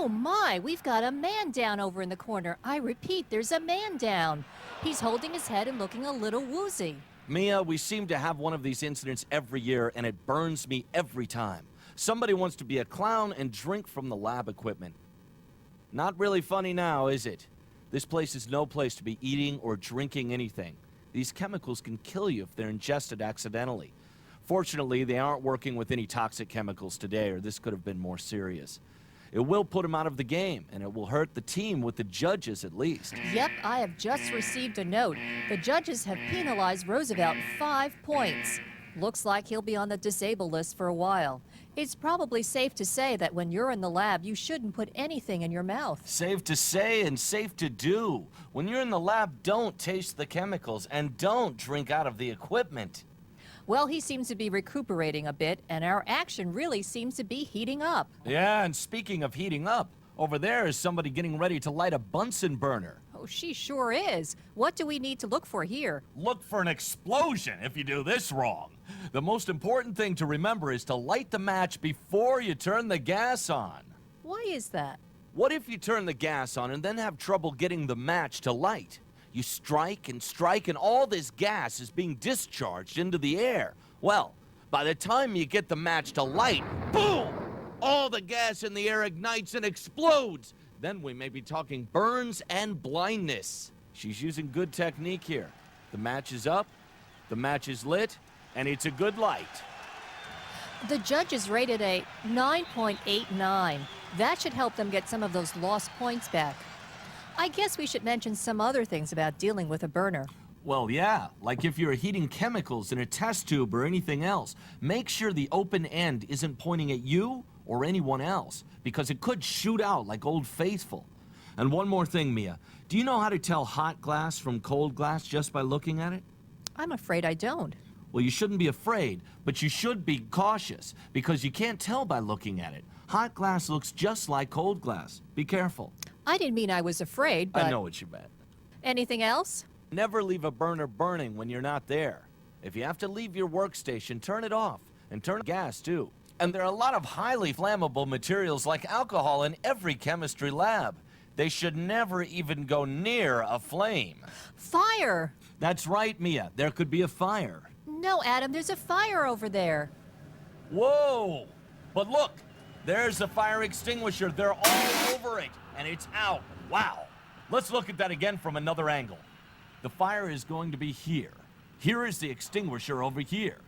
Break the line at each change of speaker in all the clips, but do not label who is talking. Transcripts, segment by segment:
Oh my, we've got a man down over in the corner. I repeat, there's a man down. He's holding his head and looking a little woozy.
Mia, we seem to have one of these incidents every year, and it burns me every time. Somebody wants to be a clown and drink from the lab equipment. Not really funny now, is it? This place is no place to be eating or drinking anything. These chemicals can kill you if they're ingested accidentally. Fortunately, they aren't working with any toxic chemicals today, or this could have been more serious. It will put him out of the game, and it will hurt the team with the judges at least.
Yep, I have just received a note. The judges have penalized Roosevelt 5 points. Looks like he'll be on the disabled list for a while. It's probably safe to say that when you're in the lab, you shouldn't put anything in your mouth.
Safe to say and safe to do. When you're in the lab, don't taste the chemicals and don't drink out of the equipment.
Well, he seems to be recuperating a bit, and our action really seems to be heating up.
Yeah, and speaking of heating up, over there is somebody getting ready to light a Bunsen burner.
Oh, she sure is. What do we need to look for here?
Look for an explosion if you do this wrong. The most important thing to remember is to light the match before you turn the gas on.
Why is that?
What if you turn the gas on and then have trouble getting the match to light? You strike, and all this gas is being discharged into the air. Well, by the time you get the match to light, boom! All the gas in the air ignites and explodes. Then we may be talking burns and blindness. She's using good technique here. The match is up, the match is lit, and it's a good light.
The judges rated a 9.89. That should help them get some of those lost points back. I guess we should mention some other things about dealing with a burner.
Well, yeah, like if you're heating chemicals in a test tube or anything else, make sure the open end isn't pointing at you or anyone else, because it could shoot out like Old Faithful. And one more thing, Mia. Do you know how to tell hot glass from cold glass just by looking at it?
I'm afraid I don't.
Well, you shouldn't be afraid, but you should be cautious, because you can't tell by looking at it. Hot glass looks just like cold glass. Be careful.
I didn't mean I was afraid, but...
I know what you meant.
Anything else?
Never leave a burner burning when you're not there. If you have to leave your workstation, turn it off, and turn gas too. And there are a lot of highly flammable materials like alcohol in every chemistry lab. They should never even go near a flame.
Fire!
That's right, Mia. There could be a fire.
No, Adam, there's a fire over there.
Whoa! But look, there's the fire extinguisher. They're all over it, and it's out. Wow. Let's look at that again from another angle. The fire is going to be here. Here is the extinguisher over here.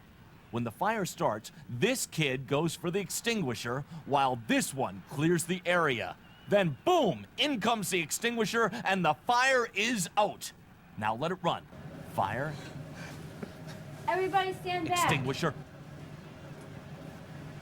When the fire starts, this kid goes for the extinguisher while this one clears the area. Then boom, in comes the extinguisher and the fire is out. Now let it run. Fire.
Everybody stand back.
Extinguisher.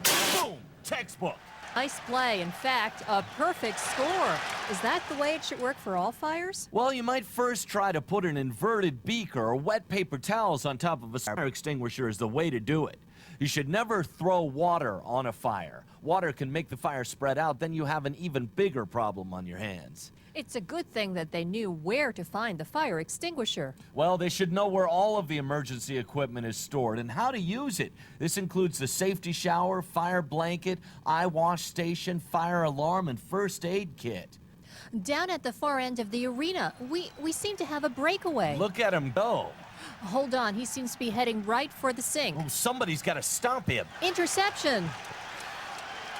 Boom, textbook.
Nice play. In fact, a perfect score. Is that the way it should work for all fires?
Well, you might first try to put an inverted beaker or wet paper towels on top of a fire extinguisher is the way to do it. You should never throw water on a fire. Water can make the fire spread out, then you have an even bigger problem on your hands.
It's a good thing that they knew where to find the fire extinguisher.
Well, they should know where all of the emergency equipment is stored and how to use it. This includes the safety shower, fire blanket, eye wash station, fire alarm, and first aid kit.
Down at the far end of the arena, we seem to have a breakaway.
Look at him go.
Hold on, he seems to be heading right for the sink.
Oh, somebody's got to stop him.
Interception!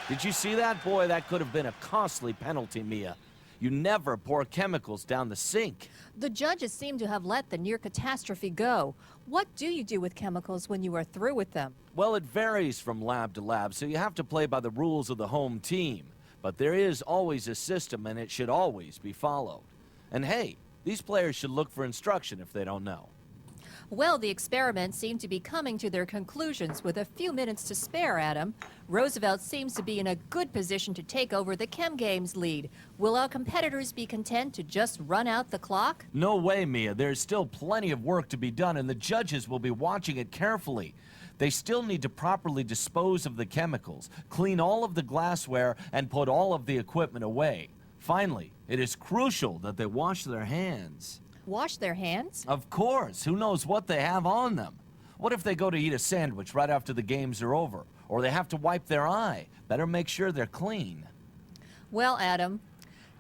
Did you see that? Boy, that could have been a costly penalty, Mia. You never pour chemicals down the sink.
The judges seem to have let the near catastrophe go. What do you do with chemicals when you are through with them?
Well, it varies from lab to lab, so you have to play by the rules of the home team. But there is always a system, and it should always be followed. And hey, these players should look for instruction if they don't know.
Well, the experiments seem to be coming to their conclusions with a few minutes to spare, Adam. Roosevelt seems to be in a good position to take over the Chem Games lead. Will our competitors be content to just run out the clock?
No way, Mia. There's still plenty of work to be done, and the judges will be watching it carefully. They still need to properly dispose of the chemicals, clean all of the glassware, and put all of the equipment away. Finally, it is crucial that they wash their hands.
Wash their hands?
Of course. Who knows what they have on them? What if they go to eat a sandwich right after the games are over? Or they have to wipe their eye? Better make sure they're clean.
Well, Adam,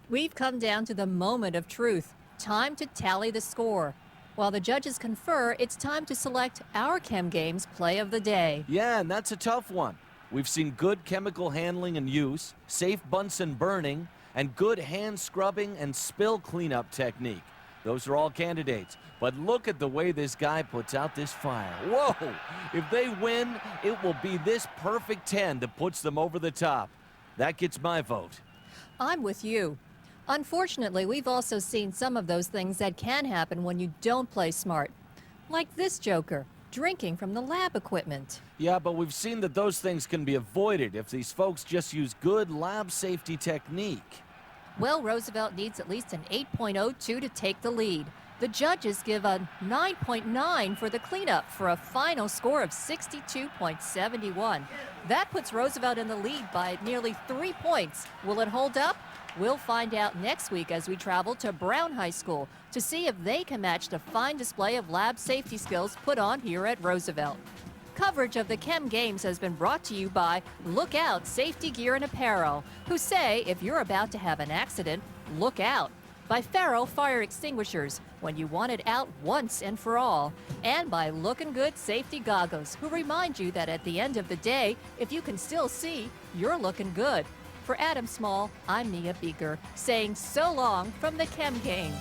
we've come down to the moment of truth. Time to tally the score. While the judges confer, it's time to select our Chem Games play of the day.
Yeah, and that's a tough one. We've seen good chemical handling and use, safe Bunsen burning, and good hand scrubbing and spill cleanup technique. Those are all candidates. But look at the way this guy puts out this fire. Whoa! If they win, it will be this perfect 10 that puts them over the top. That gets my vote.
I'm with you. Unfortunately, we've also seen some of those things that can happen when you don't play smart. Like this joker, drinking from the lab equipment.
Yeah, but we've seen that those things can be avoided if these folks just use good lab safety technique.
Well, Roosevelt needs at least an 8.02 to take the lead. The judges give a 9.9 for the cleanup for a final score of 62.71. That puts Roosevelt in the lead by nearly 3 points. Will it hold up? We'll find out next week as we travel to Brown High School to see if they can match the fine display of lab safety skills put on here at Roosevelt. Coverage of the Chem Games has been brought to you by Lookout Safety Gear and Apparel, who say if you're about to have an accident, look out. By Faro Fire Extinguishers, when you want it out once and for all. And by Lookin' Good Safety Goggles, who remind you that at the end of the day, if you can still see, you're looking good. For Adam Small, I'm Nia Beaker, saying so long from the Chem Games.